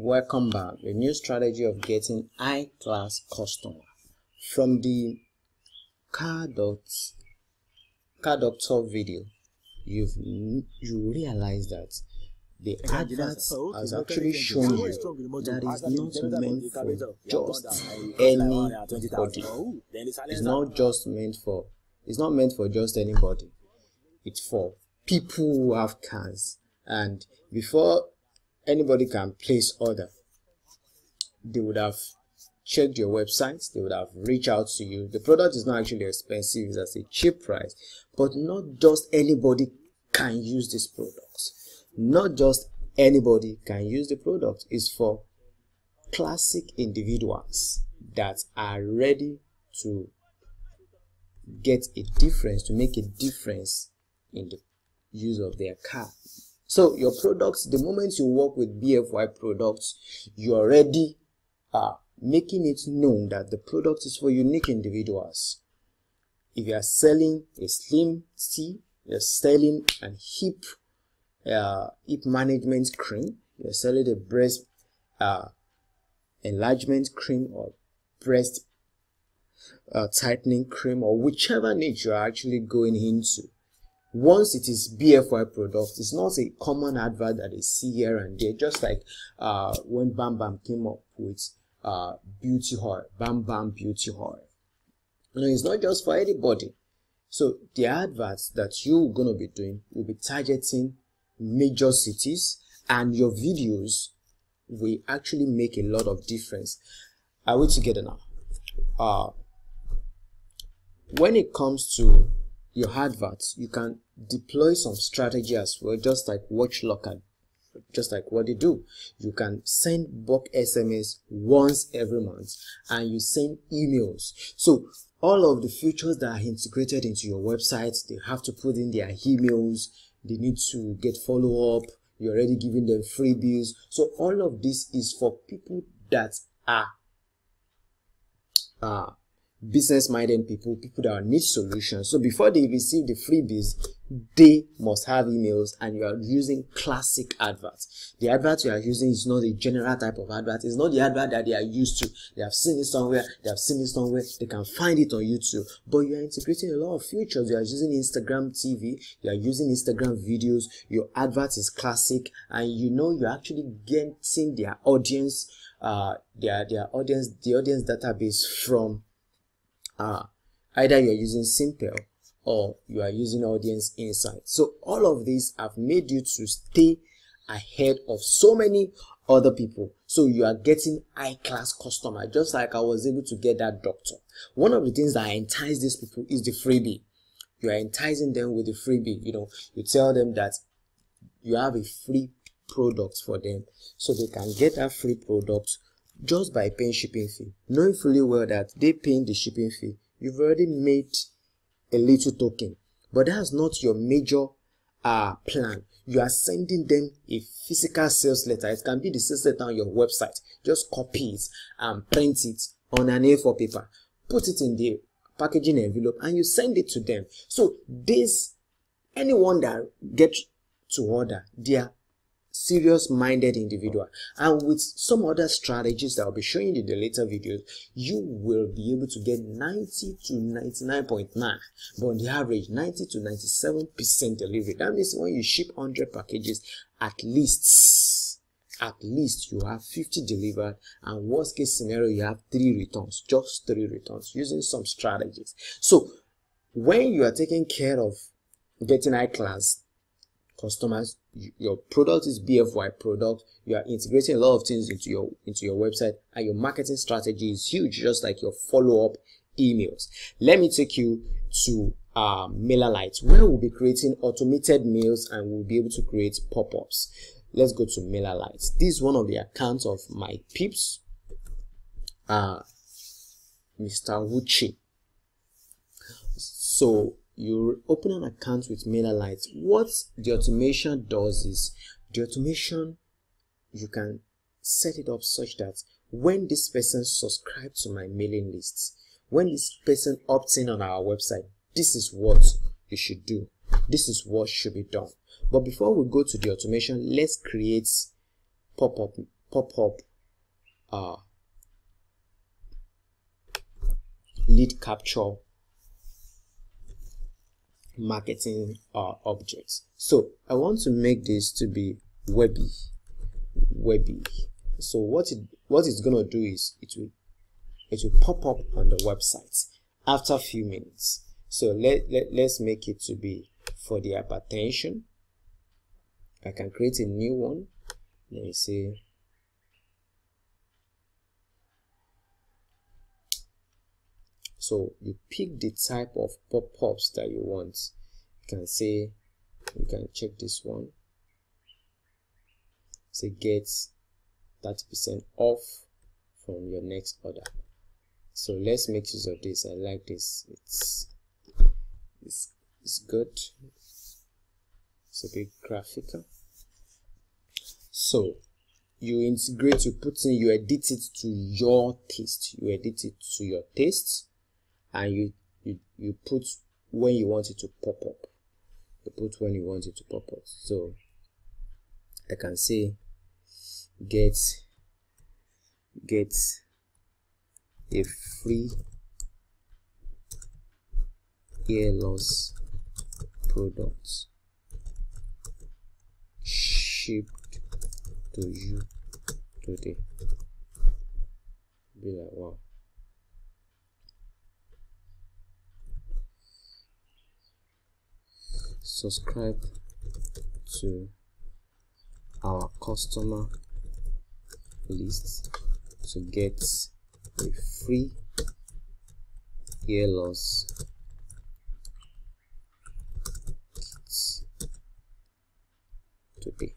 Welcome back. A new strategy of getting high-class customer. From the car doctor video, you realize that the advert has actually shown you that it's not meant for just anybody. It's not meant for just anybody. It's for people who have cars, and before anybody can place order, they would have checked your website, they would have reached out to you. The product is not actually expensive, it's at a cheap price, but not just anybody can use this product. Not just anybody can use the product. It's for classic individuals that are ready to get a difference, to make a difference in the use of their car. So your products, the moment you work with BFY products, you already are making it known that the product is for unique individuals. If you are selling a slim tea, you're selling a hip management cream, you're selling a breast enlargement cream or breast tightening cream, or whichever niche you're actually going into. Once it is BFY product, it's not a common advert that they see here and there, just like when Bam Bam came up with beauty oil, Bam Bam beauty oil. No, it's not just for anybody. So the adverts that you're going to be doing will be targeting major cities, and your videos will actually make a lot of difference. Are we together now? When it comes to your adverts, you can deploy some strategy as well, just like Watch Local, just like what they do. You can send bulk SMS once every month, and you send emails. So all of the features that are integrated into your website, they have to put in their emails, they need to get follow-up, you're already giving them freebies. So all of this is for people that are business-minded people that need solutions. So before they receive the freebies, they must have emails, and you are using classic adverts. The advert you are using is not a general type of advert. It's not the advert that they are used to. They have seen it somewhere, they can find it on YouTube. But you are integrating a lot of features. You are using Instagram TV, you are using Instagram videos, your advert is classic, and you know you're actually getting their audience, the audience database from either you are using Simple or you are using Audience Insight. So all of these have made you to stay ahead of so many other people. So you are getting high-class customer, just like I was able to get that doctor. One of the things that entice these people is the freebie. You are enticing them with the freebie. You know, you tell them that you have a free product for them, so they can get that free product just by paying shipping fee, knowing fully well that they paying the shipping fee. You've already made a little token, but that's not your major plan. You are sending them a physical sales letter. It can be the sales letter on your website. Just copy it and print it on an A4 paper, put it in the packaging envelope, and you send it to them. So anyone that gets to order, they are serious-minded individual, and with some other strategies that I'll be showing you in the later videos, you will be able to get 90 to 99.9, but on the average 90 to 97% delivery. That means when you ship 100 packages, at least you have 50 delivered, and worst case scenario you have 3 returns, just 3 returns, using some strategies. So when you are taking care of getting high class customers, your product is BFY product, you are integrating a lot of things into your website, and your marketing strategy is huge, just like your follow-up emails. Let me take you to MailerLite, where we'll be creating automated mails, and we'll be able to create pop-ups. Let's go to MailerLite. This is one of the accounts of my peeps, Mr. Wuchi. So you open an account with MailerLite. What the automation does is, the automation, you can set it up such that when this person subscribes to my mailing lists, when this person opts in on our website, this is what you should do. This is what should be done. But before we go to the automation, let's create pop-up pop-up lead capture marketing objects. So I want to make this to be webby. So what it's gonna do is it will pop up on the website after a few minutes. So let's make it to be for the hypertension. I can create a new one. Let me say so you pick the type of pop-ups that you want. You can say, you can check this one. Say get 30% off from your next order. So let's make use of this. I like this. It's good. It's a bit graphical. So you integrate, you put in, you edit it to your taste. You edit it to your taste, and you put when you want it to pop up. You put when you want it to pop up. So I can say get a free hair loss product shipped to you today. Be like, wow. Subscribe to our customer list to get a free hair loss kit today.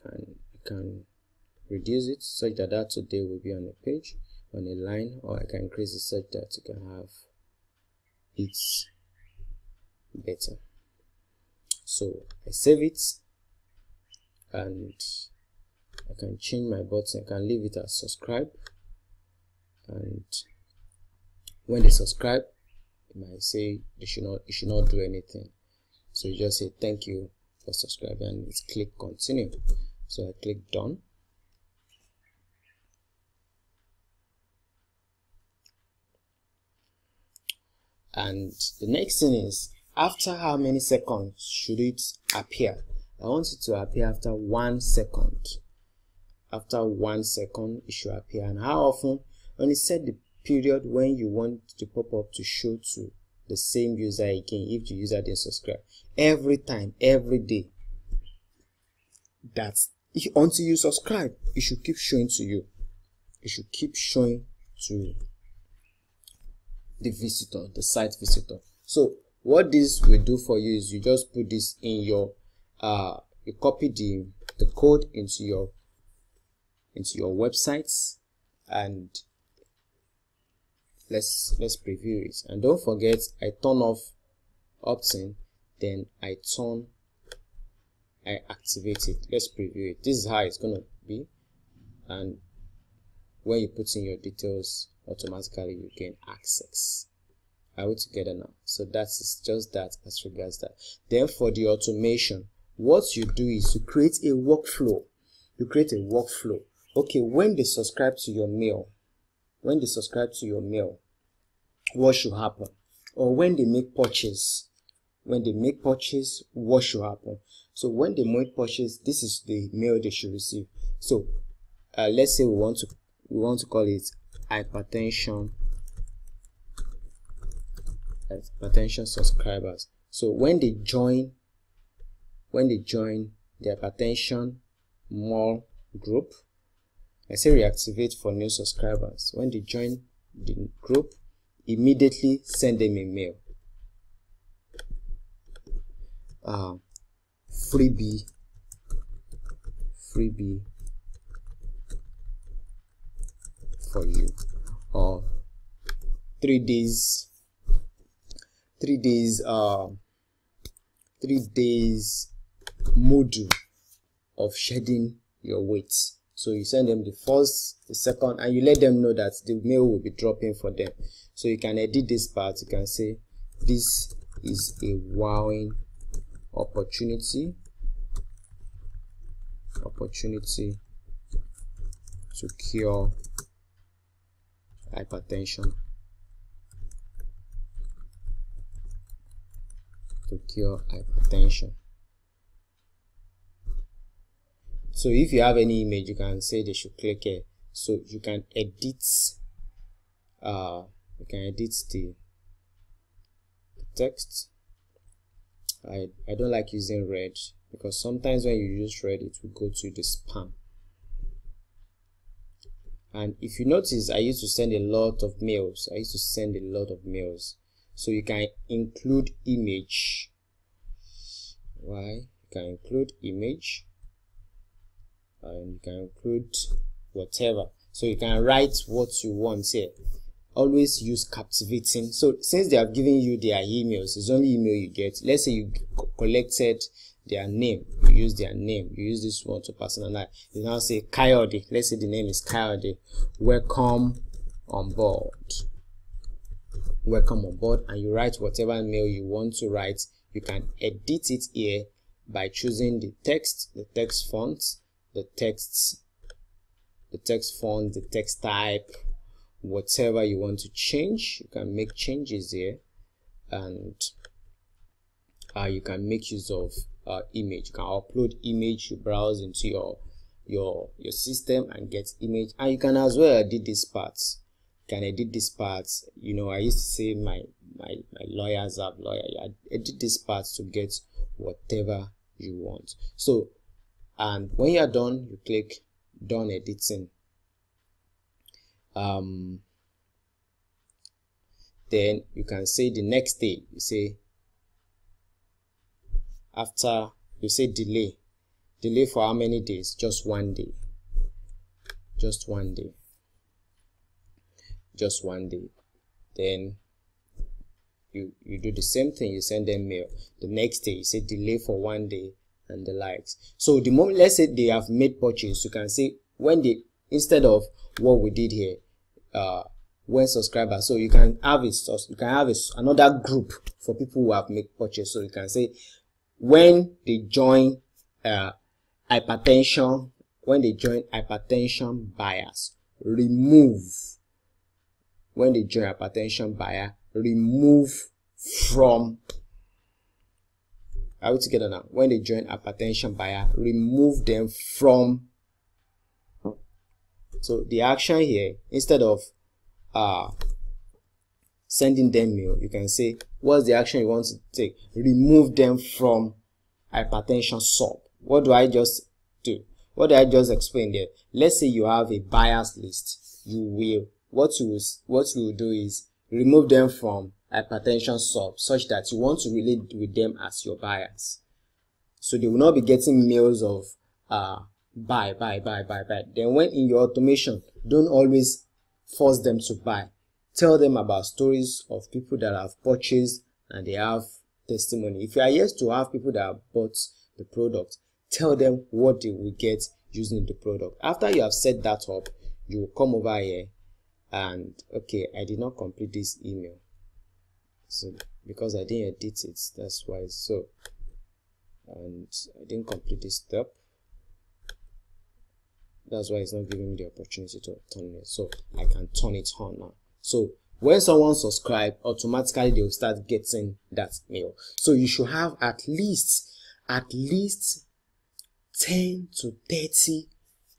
I can reduce it such that today will be on a page, on a line, or I can increase it such that you can have it better. So I save it, and I can change my button. I can leave it as subscribe, and when they subscribe, it might say you should not do anything. So you just say thank you for subscribing, and it's click continue. So I click done. And the next thing is, after how many seconds should it appear? I want it to appear after 1 second. After 1 second, it should appear. And how often? Only set the period when you want the pop-up to show to the same user again if the user didn't subscribe. Every time, every day. Until you subscribe, it should keep showing to you. It should keep showing to the visitor, the site visitor. So what this will do for you is you just put this in your you copy the code into your websites, and let's preview it. And don't forget, I turn off opt-in, then I activate it. Let's preview it. This is how it's gonna be, and when you put in your details, automatically you gain access. Are we together now? So that's just that as regards that. Then for the automation, what you do is you create a workflow. You create a workflow. Okay, when they subscribe to your mail, what should happen? Or when they make purchase, what should happen? So when they make purchase, this is the mail they should receive. So let's say we want to call it hypertension subscribers. So when they join the hypertension mall group, I say reactivate for new subscribers. When they join the group, immediately send them a mail. Freebie for you, or 3 days module of shedding your weight. So you send them the first, the second, and you let them know that the mail will be dropping for them. So you can edit this part. You can say this is a wowing opportunity to cure hypertension. So if you have any image, you can say they should click here. So you can edit the text. I don't like using red because sometimes when you use red it will go to the spam. And if you notice, I used to send a lot of mails. So you can include image. Why? You can include image, and you can include whatever. So you can write what you want here. Always use captivating. So since they have given you their emails, it's only email you get. Let's say you collected their name, you use their name, you use this one to personalize. You now say Coyote. Let's say the name is Coyote. Welcome on board. And you write whatever mail you want to write. You can edit it here by choosing the text font, the text font, the text type, whatever you want to change. You can make changes here, and you can make use of image. You can upload image. You browse into your system and get image, and you can as well edit these parts. You know, I used to say my lawyers have lawyer. You edit these parts to get whatever you want. So, and when you are done, you click done editing. Then you can say the next day. You say after, you say delay for how many days? Just 1 day. Then you do the same thing. You send them mail. The next day you say delay for 1 day and the likes. So the moment, let's say they have made purchase, you can say when they, instead of what we did here, when subscribers, so you can have another group for people who have made purchase. So you can say when they join hypertension buyers, remove from, are we together now? When they join hypertension buyer, remove them from. So the action here, instead of sending them mail, you can say what's the action you want to take? Remove them from hypertension sub. What do I just do? What did I just explain there? Let's say you have a buyers list. What you will do is remove them from hypertension sub, such that you want to relate with them as your buyers. So they will not be getting mails of buy. Then when in your automation, don't always force them to buy. Tell them about stories of people that have purchased and they have testimony. If you are yet to have people that have bought the product, tell them what they will get using the product. After you have set that up, you will come over here and, okay, I did not complete this email. So because I didn't edit it, that's why. So, and I didn't complete this step. That's why it's not giving me the opportunity to turn it. So I can turn it on now. So when someone subscribes, automatically they will start getting that mail. So you should have at least 10 to 30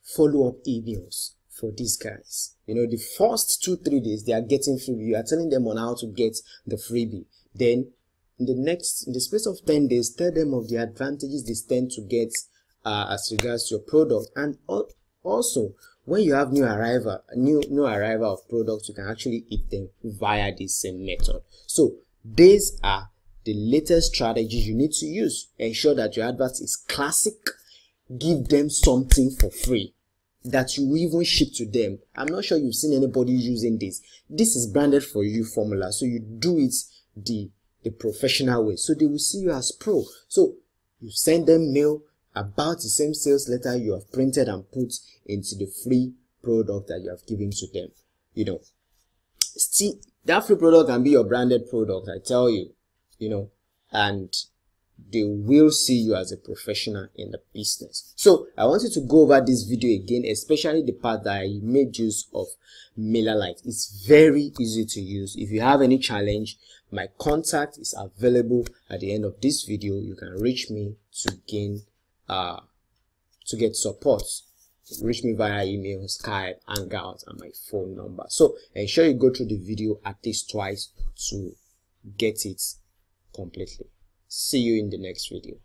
follow-up emails for these guys. You know, the first 2-3 days they are getting freebie. You are telling them on how to get the freebie. Then in the space of 10 days, tell them of the advantages they stand to get as regards to your product. And also, when you have new arrival of products, you can actually eat them via this same method. So these are the latest strategies you need to use. Ensure that your advert is classic. Give them something for free that you even ship to them. I'm not sure you've seen anybody using this. This is branded for you formula. So you do it the professional way. So they will see you as pro. So you send them mail about the same sales letter you have printed and put into the free product that you have given to them. You know, still, that free product can be your branded product. I tell you, and they will see you as a professional in the business. So I want you to go over this video again, especially the part that I made use of MailerLite. It's very easy to use. If you have any challenge, my contact is available at the end of this video. You can reach me to get support. Reach me via email, Skype, Hangout, and my phone number. So ensure you go through the video at least twice to get it completely. See you in the next video.